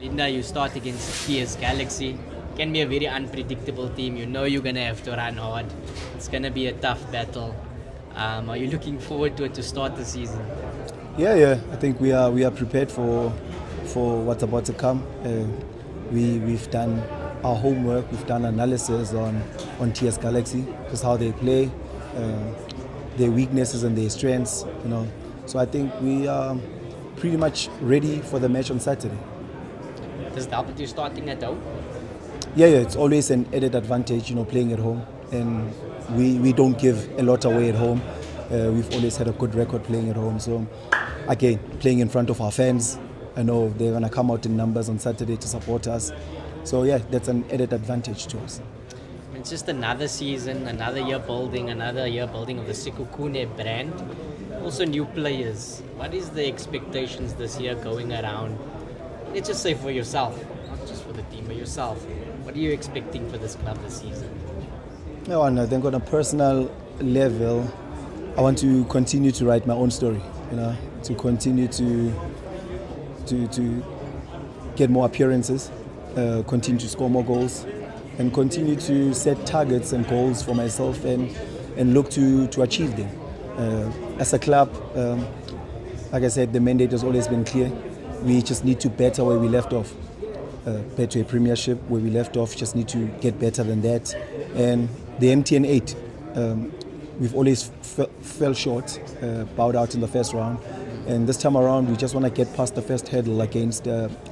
Linda, you start against TS Galaxy. Can be a very unpredictable team. You know you're gonna have to run hard. It's gonna be a tough battle. Are you looking forward to it to start the season? Yeah. I think we are prepared for what's about to come. We've done our homework. We've done analysis on TS Galaxy, just how they play, their weaknesses and their strengths. So I think we are pretty much ready for the match on Saturday. Does it help that you're starting at home? Yeah. It's always an added advantage, playing at home, and we don't give a lot away at home. We've always had a good record playing at home. So again, playing in front of our fans, I know they're gonna come out in numbers on Saturday to support us. So yeah, that's an added advantage to us. It's just another season, another year building of the Sekhukhune brand. Also new players. What is the expectations this year going around? Let's just say for yourself, not just for the team, but yourself. What are you expecting for this club this season? No, I think on a personal level, I want to continue to write my own story. To continue to get more appearances, continue to score more goals, and continue to set targets and goals for myself and look to achieve them. As a club, like I said, the mandate has always been clear. We just need to better where we left off. Better a premiership where we left off, just need to get better than that. And the MTN8, we've always fell short, bowed out in the first round. And this time around, we just want to get past the first hurdle against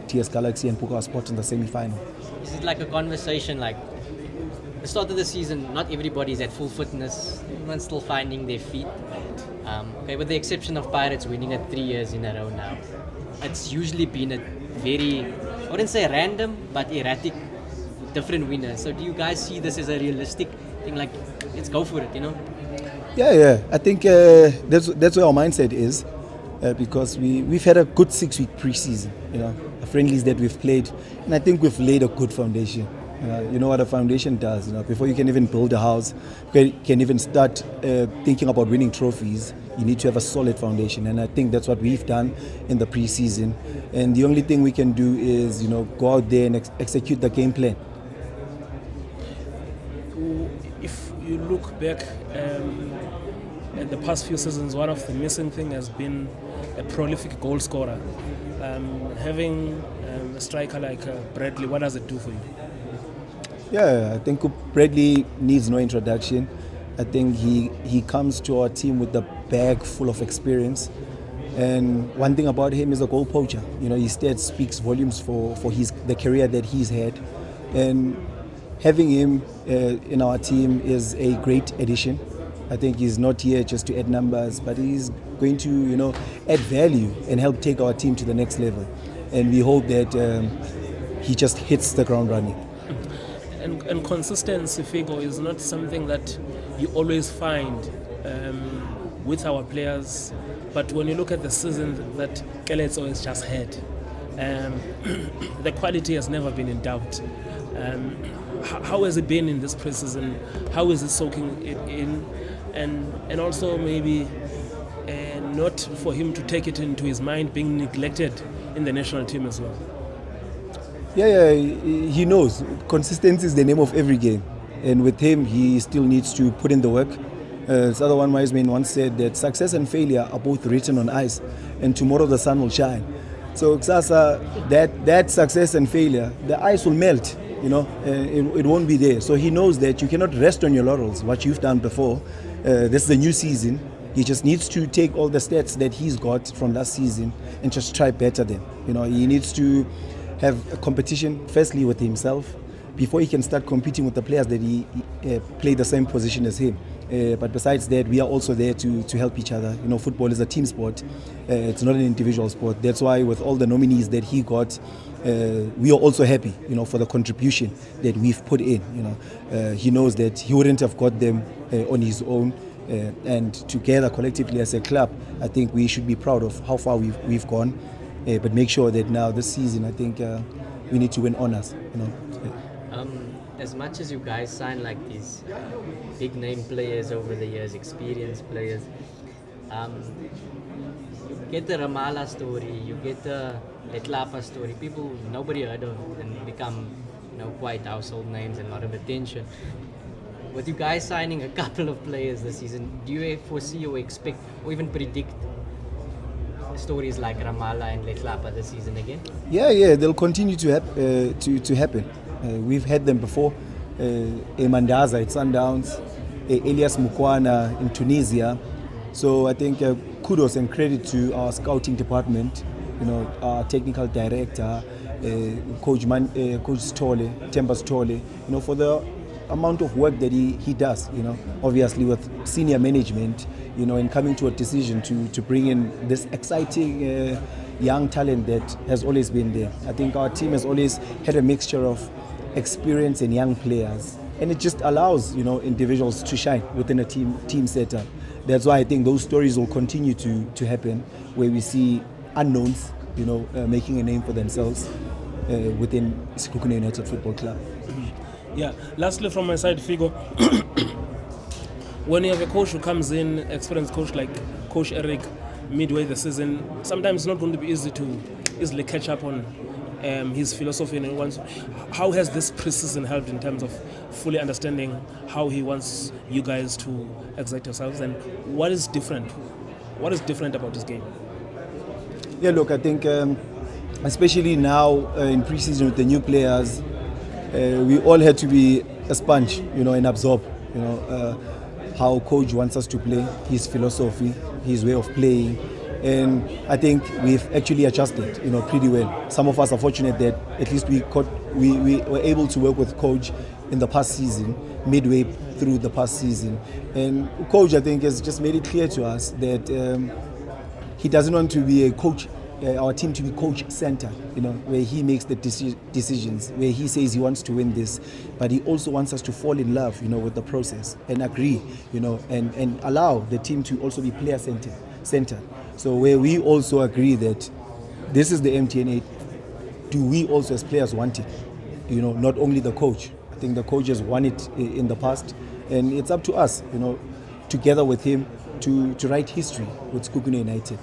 TS Galaxy and book our spot in the semi-final. Is it like a conversation like the start of the season, not everybody's at full fitness, everyone's still finding their feet. With the exception of Pirates winning it 3 years in a row now. It's usually been a very, I wouldn't say random, but erratic, different winners. So do you guys see this as a realistic thing, like, let's go for it, Yeah. I think that's where our mindset is, because we've had a good 6-week preseason, the friendlies that we've played, and I think we've laid a good foundation. You know what a foundation does, before you can even build a house, can even start thinking about winning trophies, you need to have a solid foundation, and I think that's what we've done in the preseason. And the only thing we can do is, go out there and execute the game plan. If you look back at the past few seasons, one of the missing things has been a prolific goal scorer. Having a striker like Bradley, what does it do for you? Yeah, I think Bradley needs no introduction. I think he comes to our team with a bag full of experience. And one thing about him is a goal poacher. His stats speaks volumes for the career that he's had. And having him in our team is a great addition. I think he's not here just to add numbers, but he's going to, add value and help take our team to the next level. And we hope that he just hits the ground running. And consistency, Figo, is not something that you always find with our players. But when you look at the season that Keletso has just had, the quality has never been in doubt. How has it been in this preseason? How is it soaking it in? And also maybe not for him to take it into his mind being neglected in the national team as well. Yeah, he knows. Consistency is the name of every game. And with him, he still needs to put in the work. This other one wise man once said that success and failure are both written on ice, and tomorrow the sun will shine. So Xasa, that success and failure, the ice will melt, it won't be there. So he knows that you cannot rest on your laurels, what you've done before. This is a new season. He just needs to take all the stats that he's got from last season and just try better them. He needs to have a competition, firstly with himself, before he can start competing with the players that he play the same position as him. But besides that, we are also there to help each other. Football is a team sport. It's not an individual sport. That's why with all the nominees that he got, we are also happy, for the contribution that we've put in. He knows that he wouldn't have got them on his own. And together, collectively as a club, I think we should be proud of how far we've gone. But make sure that now this season, I think we need to win honours. As much as you guys sign like these big name players over the years, experienced players, get the Ramala story, you get the Letlapa story. People nobody heard of and become quite household names and a lot of attention. With you guys signing a couple of players this season, do you foresee or expect or even predict stories like Ramala and Letlapa this season again? Yeah, they'll continue to happen. We've had them before. Mandaza at Sundowns, Elias Mukwana in Tunisia. So I think kudos and credit to our scouting department, our technical director, Coach Stole, Temba Stole, for the amount of work that he does, obviously with senior management, and coming to a decision to bring in this exciting young talent that has always been there. I think our team has always had a mixture of experience and young players, and it just allows individuals to shine within a team setup. That's why I think those stories will continue to happen, where we see unknowns making a name for themselves within Sekhukhune United Football Club. Yeah, lastly from my side, Figo, when you have a coach who comes in, experienced coach like Coach Eric, midway the season, sometimes it's not going to be easy to easily catch up on his philosophy. And how has this pre-season helped in terms of fully understanding how he wants you guys to exert yourselves, and what is different? What is different about this game? Yeah, look, I think especially now in pre-season with the new players, we all had to be a sponge, and absorb, how coach wants us to play, his philosophy, his way of playing. And I think we've actually adjusted, pretty well. Some of us are fortunate that at least we were able to work with coach in the past season, midway through the past season. And coach, I think, has just made it clear to us that he doesn't want to be a coach, our team to be coach-centered, where he makes the decisions, where he says he wants to win this, but he also wants us to fall in love, with the process and agree, and allow the team to also be player-centered. So where we also agree that this is the MTN8, do we also as players want it? Not only the coach. I think the coach has won it in the past, and it's up to us, together with him, to write history with Sekhukhune United.